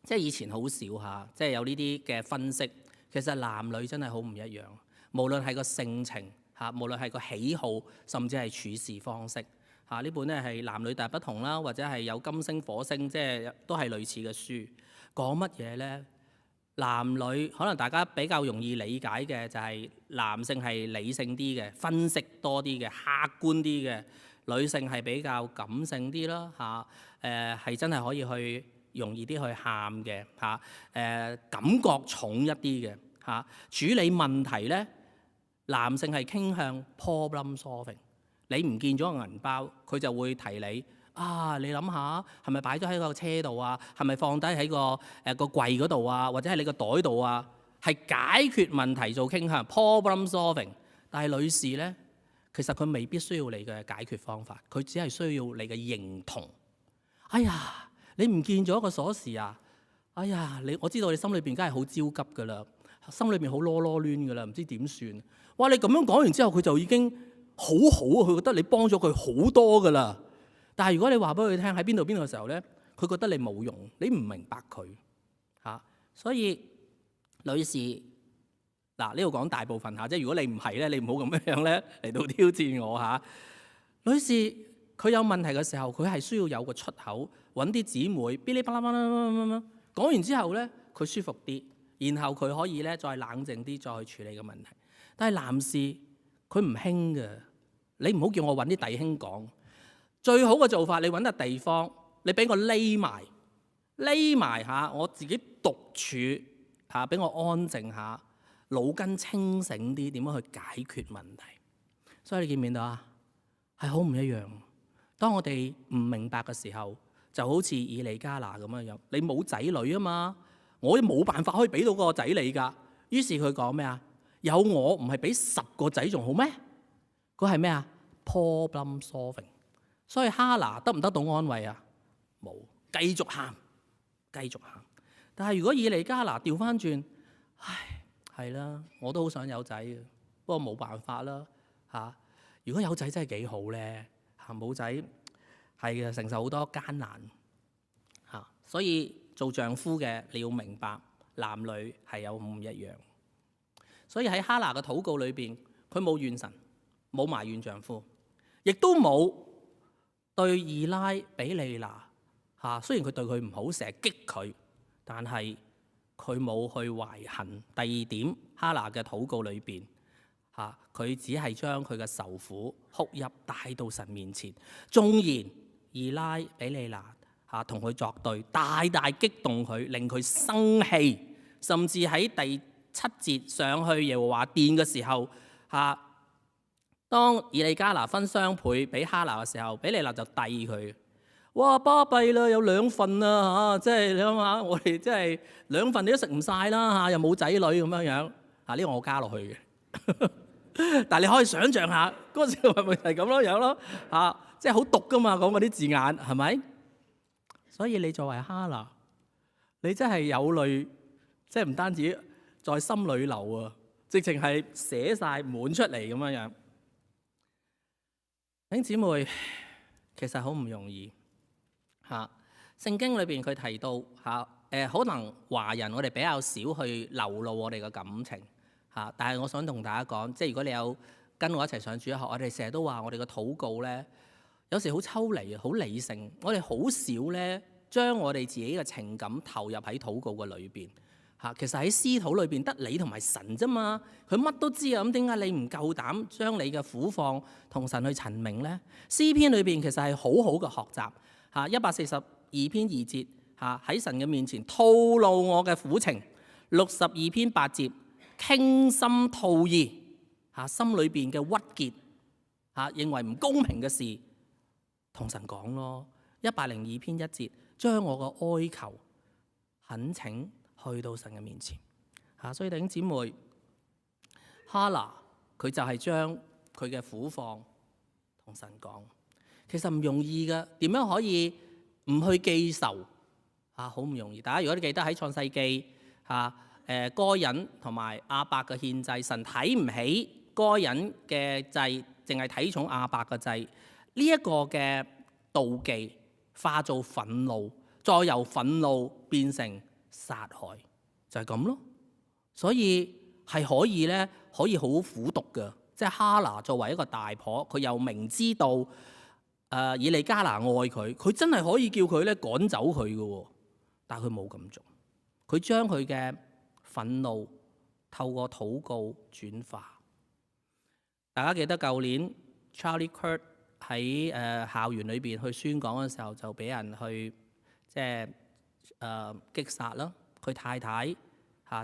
即係以前好少嚇，即係有呢啲嘅分析，其實男女真係好唔一樣，無論係個性情嚇，無論係個喜好，甚至係處事方式。呢本咧係男女大不同啦，或者係有金星火星，即係都係類似嘅書。講乜嘢呢？男女可能大家比較容易理解嘅就係男性係理性啲嘅，分析多啲嘅，客觀啲嘅；女性係比較感性啲啦，係真係可以去容易啲去喊嘅，感覺重一啲嘅，處理問題呢，男性係傾向 problem solving。你唔見咗個銀包，佢就會提你你諗下係咪擺咗喺個車度啊？係咪放低喺個櫃嗰度啊？或者係你個袋度啊？係解決問題做傾向 problem solving。但係女士呢，其實佢未必需要你嘅解決方法，佢只係需要你嘅認同。哎呀，你唔見咗個鎖匙啊！哎呀，我知道你心裏邊梗係好焦急㗎啦，心裏邊好囉囉攣㗎啦，唔知點算。哇！你咁樣講完之後，佢就已經好好啊！佢覺得你幫咗佢好多㗎啦。但係如果你話俾佢聽喺邊度嘅時候咧，佢覺得你冇用，你唔明白佢所以女士呢度講大部分即係如果你唔係咧，你唔好咁樣咧嚟到挑戰我女士佢有問題嘅時候，佢係需要有個出口，揾啲姊妹嗶哩吧啦吧啦講完之後咧，佢舒服啲，然後佢可以咧再冷靜啲再去處理個問題。但係男士佢唔興嘅，你唔好叫我揾啲弟兄講。最好嘅做法，你揾個地方，你俾我匿埋下，我自己獨處下，俾我安靜下，腦筋清醒啲，點樣去解決問題。所以你見唔見到啊？係好唔一樣。當我哋唔明白嘅時候，就好似以利加拿咁樣，你冇仔女啊嘛，我冇辦法可以俾到個仔你㗎。於是佢講咩啊？有我唔係俾10個仔仲好咩？佢係咩啊 ？problem solving。所以哈拿得唔得到安慰啊？冇，繼續喊。但係如果以利加拿調翻轉，係啦，我都好想有仔嘅，不過冇辦法啦如果有仔真係幾好咧冇仔係嘅，承受好多艱難所以做丈夫嘅你要明白，男女係有唔一樣。所以喺哈拿嘅禱告裏邊，佢冇怨神，冇埋怨丈夫，亦都冇對以拉比利拿雖然佢對佢唔好，成日激佢，但係佢冇去懷恨。第二點，哈拿嘅禱告裏邊佢只係將佢嘅愁苦哭泣帶到神面前。縱然以拉比利拿同佢作對，大大激動佢，令佢生氣，甚至喺第7節上去耶和華殿嘅時候當以利加拿分雙倍俾哈拿嘅時候，比利拿就遞佢，哇，巴閉啦，有2份啊嚇！即係你諗下，我哋即係2份你都食唔晒啦嚇，又冇仔女咁樣樣嚇，呢個我加落去嘅。但係你可以想像下嗰時係咪係咁樣咯嚇？即係好毒噶嘛，講嗰啲字眼係咪？所以你作為哈拿，你真係有淚，即係唔單止在心裏流啊，直情係寫晒滿出嚟咁樣樣。弟兄姊妹，其實好唔容易嚇。聖經裏邊佢提到嚇可能華人我哋比較少去流露我哋嘅感情嚇，但係我想同大家講，即係如果你有跟我一齊上主日學，我哋成日都話我哋嘅禱告咧，有時好抽離、好理性，我哋好少咧將我哋自己嘅情感投入喺禱告嘅裏邊嚇。其實喺私禱裏邊得你同埋神啫嘛，佢乜都知啊，咁點解你唔夠膽將你嘅苦況同神去陳明咧？詩篇裏邊其實係好好嘅學習嚇，142篇2節嚇，喺神嘅面前吐露我嘅苦情，62篇8節傾心吐意嚇，心裏邊嘅鬱結嚇，認為唔公平嘅事同神講咯。102篇1節將我嘅哀求懇請去到神嘅面前嚇。所以弟兄姊妹，哈拿佢就係將佢嘅苦況同神講，其實唔容易嘅。點樣可以唔去記仇嚇？好唔容易。大家如果你記得喺創世記嚇，該隱同埋亞伯嘅獻祭，神睇唔起該隱嘅祭，淨係睇重亞伯嘅祭。呢一個嘅妒忌化做憤怒，再由憤怒變成殺害，就係咁咯。所以係可以咧，可以好苦毒嘅。即係哈拿作為一個大婆，佢又明知道以利加拿愛佢，佢真係可以叫佢咧趕走佢嘅喎，但係佢冇咁做，佢將佢嘅憤怒透過禱告轉化。大家記得舊年 Charlie Kirk 喺校園裏邊去宣講嘅時候，就俾人去即係擊殺啦。佢太太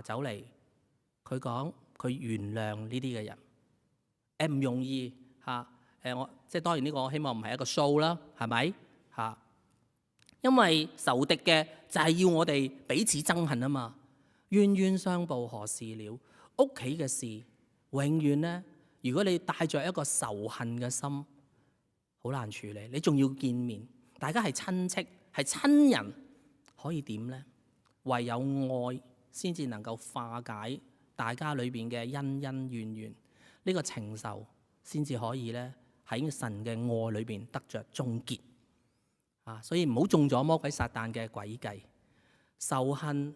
走嚟，佢講佢原諒呢啲嘅人，唔容易嚇。我即係當然呢個我希望唔係一個 show 啦，係咪嚇？因為仇敵嘅就係要我哋彼此憎恨啊嘛。冤冤相報何時了？屋企嘅事永遠咧，如果你帶着一個仇恨嘅心，好難處理。你仲要見面，大家係親戚係親人，可以點呢？唯有愛先至能夠化解大家裏邊嘅恩恩怨怨，呢個情仇先至可以咧喺神嘅愛裏邊得着終結啊！所以唔好中咗魔鬼撒旦嘅詭計。仇恨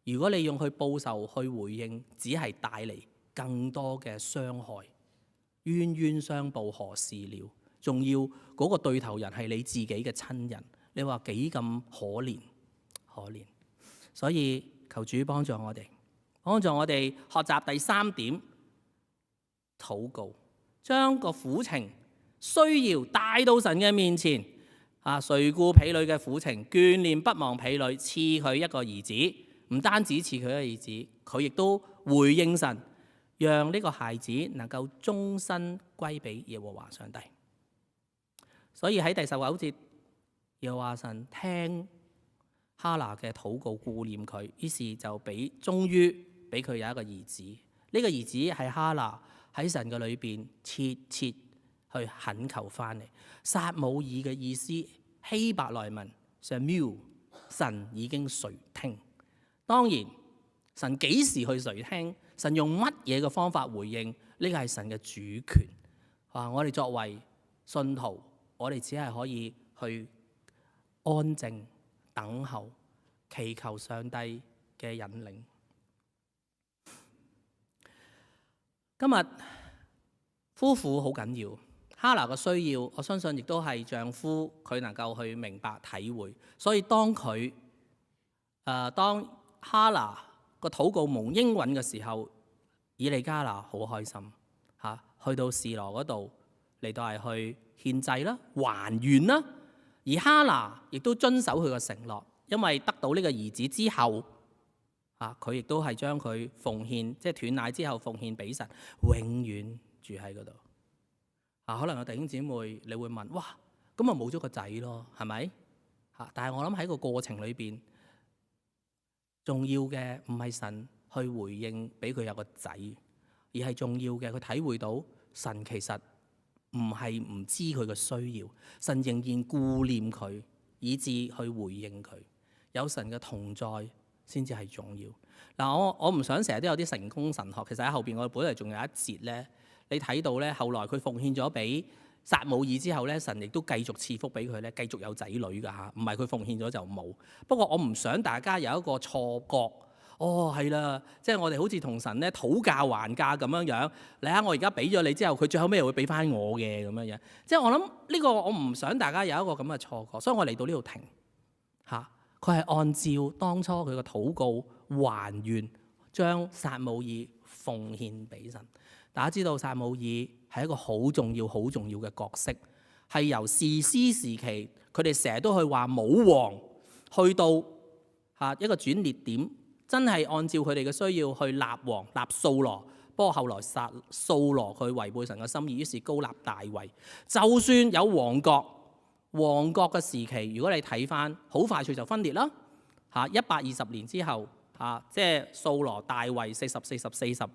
如果你用去報仇去回應，只係帶嚟更多嘅傷害。冤冤相報何時了？仲要嗰個對頭人係你自己嘅親人，你話幾咁可憐？可憐。所以求主幫助我哋，學習第3點，禱告，將個苦情需要帶到神嘅面前啊！垂顧婢女嘅苦情，眷念不忘婢女，賜佢一個兒子。唔單止賜佢一個兒子，佢亦都回應神，讓呢個孩子能夠終身歸俾耶和華上帝。所以喺第19節，耶和華神聽哈拿嘅禱告，顧念佢，於是就終於俾佢有一個兒子。呢個兒子係哈拿喺神嘅裏邊切切去懇求翻嚟。撒母耳嘅意思希伯來文 Samuel， 神已經垂聽。當然，神幾時去垂聽？神用乜嘢嘅方法回應？呢個係神嘅主權。我哋作為信徒，我哋只係可以去安靜等候，祈求上帝嘅引領。今日夫婦好緊要，哈拿嘅需要，我相信亦都係丈夫佢能夠去明白體會。所以當哈拿個禱告蒙應允嘅時候，以利加拿好開心去到示羅嗰度嚟到係去獻祭啦、還願啦。而哈拿亦都遵守佢個承諾，因為得到呢個兒子之後，佢亦都係將佢奉獻，即係斷奶之後奉獻俾神，永遠住喺嗰度。可能有弟兄姊妹你會問：哇，咁啊冇咗個仔咯，係咪？嚇。但係我諗喺個過程裏邊，重要嘅唔係神去回應俾佢有個仔，而係重要嘅佢體會到神其實唔係唔知佢嘅需要，神仍然顧念佢，以致去回應佢。有神嘅同在先至係重要。嗱，我唔想成日都有啲成功神學，其實喺後邊我本來仲有一節咧，你睇到咧，後來佢奉獻咗俾撒母耳之後咧，神亦都繼續賜福俾佢咧，繼續有仔女㗎嚇，唔係佢奉獻咗就冇。不過我唔想大家有一個錯覺，哦係啦，即係我哋好似同神咧討價還價咁樣樣。你睇我而家俾咗你之後，佢最後尾又會俾翻我嘅咁樣樣。即係我諗呢個我唔想大家有一個咁嘅錯覺，所以我嚟到呢度停嚇。佢係按照當初佢嘅禱告還願，將撒母耳奉獻俾神。大家知道撒母耳係一個好重要、好重要嘅角色，係由士師時期佢哋成日都去話冇王，去到一個轉捩點，真係按照佢哋嘅需要去立王，立掃羅。不過後來掃羅佢違背神嘅心意，於是高立大衛。就算有王國嘅時期，如果你睇翻，好快脆就分裂啦。120年之後，即係掃羅、大衛40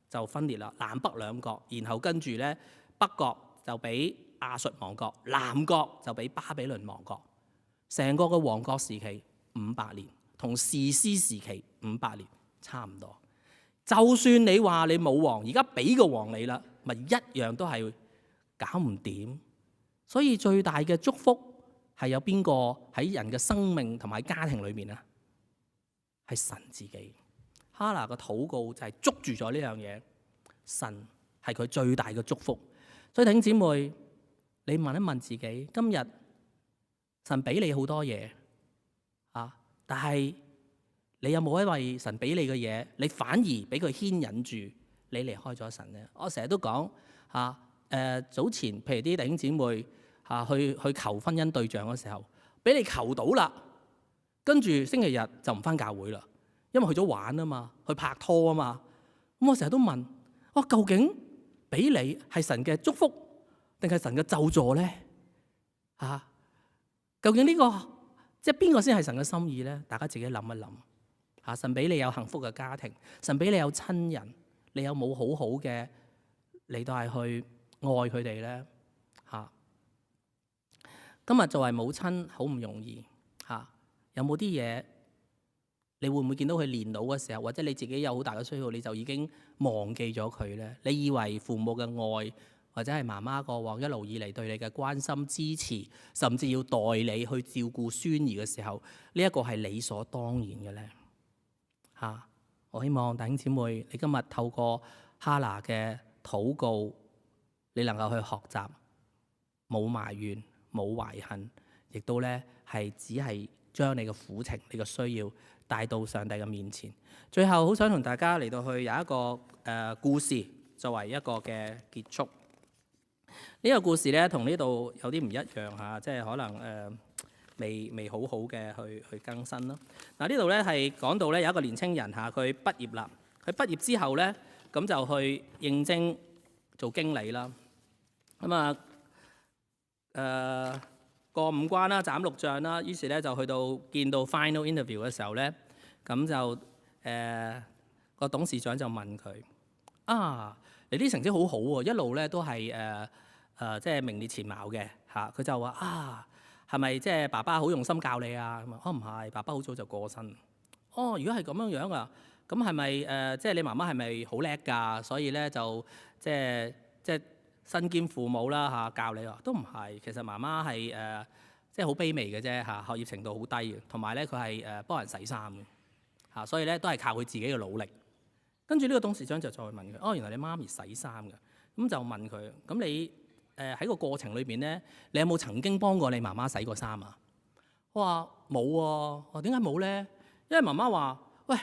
就分裂啦，南北兩國。然後跟住咧，北國就俾亞述亡國，南國就俾巴比倫亡國。成個嘅王國時期500年，同士師時期500年差唔多。就算你話你冇王，而家俾個王你啦，咪一樣都係搞唔掂。所以最大嘅祝福係有邊個喺人嘅生命同埋家庭裏面啊？係神自己。哈拿嘅禱告就係捉住咗呢樣嘢，神係佢最大嘅祝福。所以弟兄姊妹，你問一問自己，今日神俾你好多嘢但係你有冇因為神俾你嘅嘢，你反而俾佢牽引住你離開咗神呢？我成日都講早前譬如啲弟兄姊妹去求婚姻對象嘅時候，俾你求到啦，跟住星期日就唔返教會啦。因為去咗玩啊嘛，去拍拖啊嘛，咁我成日都問，究竟俾你係神嘅祝福定係神嘅咒詛咧？究竟呢個即係邊個先係神嘅心意咧？大家自己諗一諗。神俾你有幸福嘅家庭，神俾你有親人，你有冇好好嘅嚟到係去愛佢哋咧？今日作為母親好唔容易有冇啲嘢？你會唔會見到佢年老嘅時候，或者你自己有好大嘅需要，你就已經忘記咗佢呢？你以為父母嘅愛，或者係媽媽過往一路以嚟對你嘅關心支持，甚至要代你去照顧孫兒嘅時候，呢一個係理所當然嘅呢？我希望弟兄姊妹，你今日透過哈拿嘅禱告，你能夠去學習，冇埋怨，冇懷恨，亦都呢係只係將你嘅苦情、你嘅需要帶到上帝嘅面前。最後好想同大家嚟到去有一個故事作為一個嘅結束。呢個故事咧同呢度有啲唔一樣嚇，即係可能未好好嘅去更新咯。嗱，呢度咧係講到咧有一個年青人嚇，佢畢業啦。佢畢業之後咧，咁就去應徵做經理啦。咁過五關啦，斬六將啦，於是咧就去到見到 final interview 嘅時候咧，咁就個董事長就問佢：你啲成績好好喎，一路咧都係即係名列前茅嘅嚇。佢就話係咪即係爸爸好用心教你啊？咁唔係，爸爸好早就過身。如果係咁樣樣啊，咁係咪即係你媽媽係咪好叻㗎？所以咧就即係身兼父母啦教你都唔係。其實媽媽係即係好卑微嘅啫學業程度好低嘅，同埋咧佢係幫人洗衫嘅所以咧都係靠佢自己嘅努力。跟住呢個董事長就再問佢：原來你媽咪洗衫㗎？咁就問佢：咁你喺個過程裏邊咧，你有冇曾經幫過你媽媽洗過衫啊？我話冇喎。我話點解冇咧？因為媽媽話：喂，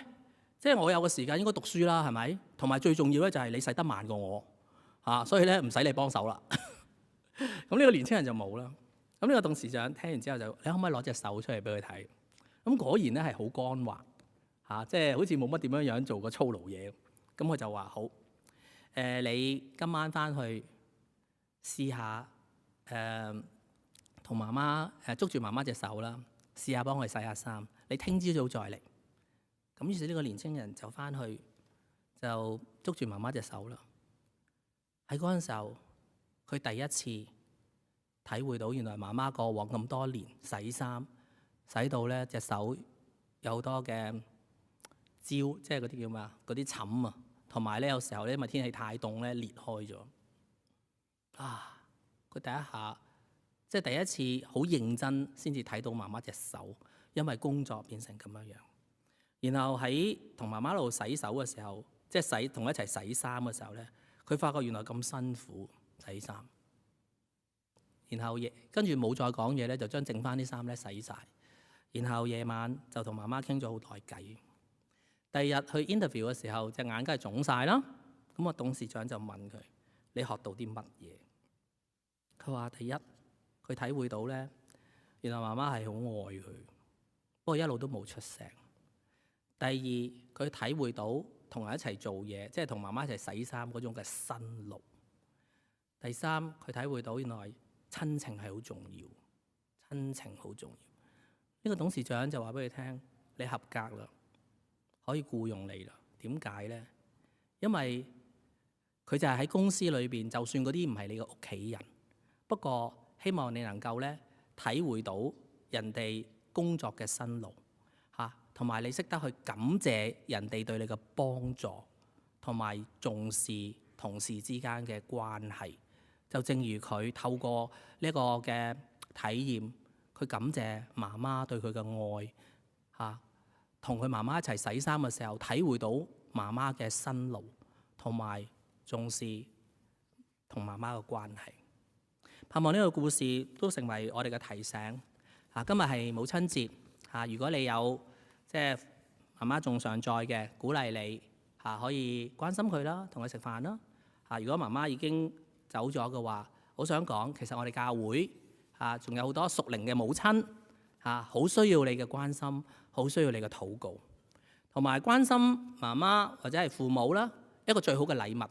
即係我有個時間應該讀書啦，係咪？同埋最重要咧就係你洗得慢過我所以咧唔使你幫手啦。咁呢個年青人就冇啦。咁呢個董事長聽完之後就：你可唔可以攞隻手出嚟俾佢睇？咁果然咧係好乾滑即係好似冇乜點樣樣做過操勞嘢。咁佢就話：好，你今晚翻去試下同媽媽捉住媽媽隻手啦，試下幫佢洗下衫，你聽朝早再嚟。咁於是呢個年青人就翻去就捉住媽媽隻手啦。喺嗰陣時候，佢第一次體會到原來媽媽過往咁多年洗衫洗到咧隻手有好多嘅焦，即係嗰啲叫咩啊？嗰啲疹啊，同埋咧有時候咧因為天氣太凍咧裂開咗。佢第一下即係第一次好認真先至睇到媽媽隻手，因為工作變成咁樣樣。然後喺同媽媽度洗手嘅時候，即係同一齊洗衫嘅時候咧，佢發覺原來咁辛苦洗衫。然後跟住冇再講嘢咧，就將剩翻啲衫咧洗晒。然後夜晚就同媽媽傾咗好耐偈。第二日去 interview 嘅時候，隻眼梗係腫晒啦。咁董事長就問佢：你學到啲乜嘢？佢話：第一，佢體會到咧，原來媽媽係好愛佢，不過一路都冇出聲。第二，佢體會到同人一齊做嘢，即係同媽媽一齊洗衫嗰種嘅辛勞。第三，佢體會到原來親情係好重要，親情好重要。呢個董事長就話俾佢聽：你合格啦，可以僱用你啦。點解咧？因為佢就係喺公司裏邊，就算嗰啲唔係你嘅屋企人，不過希望你能夠咧體會到人哋工作嘅辛勞嚇，同埋你識得去感謝人哋對你嘅幫助，同埋重視同事之間嘅關係。就正如佢透過呢個嘅體驗，佢感謝媽媽對佢嘅愛嚇，同佢媽媽一齊洗衫嘅時候，體會到媽媽嘅辛勞，同埋重視同媽媽嘅關係。盼望呢個故事都成為我哋嘅提醒。今日係母親節如果你有即係媽媽仲尚在嘅，鼓勵你可以關心佢啦，同佢食飯啦。如果媽媽已經走咗嘅話，好想講，其實我哋教會仲有好多屬靈嘅母親好需要你嘅關心，好需要你嘅禱告，同埋關心媽媽或者係父母啦。一個最好嘅禮物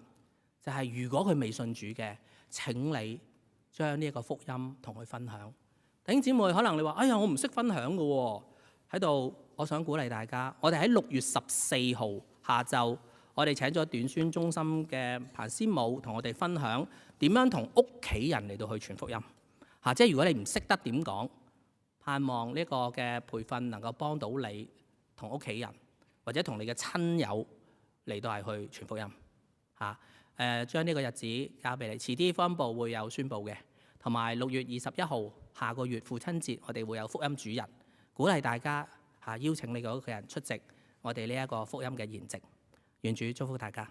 就係如果佢未信主嘅，請你將呢一個福音同佢分享。弟兄姊妹，可能你話：哎呀，我唔識分享嘅喎。喺度，我想鼓勵大家，我哋喺6月14號下晝，我哋請咗短宣中心嘅彭師母同我哋分享點樣同屋企人嚟到去傳福音。即係如果你唔識得點講，盼望呢個嘅培訓能夠幫到你同屋企人或者同你嘅親友嚟到係去傳福音。將呢個日子交俾你，遲啲福音部會有宣佈嘅，同埋6月21號下個月父親節，我哋會有福音主日，鼓勵大家邀請你嘅屋企人出席我哋呢一個福音嘅筵席。願主祝福大家。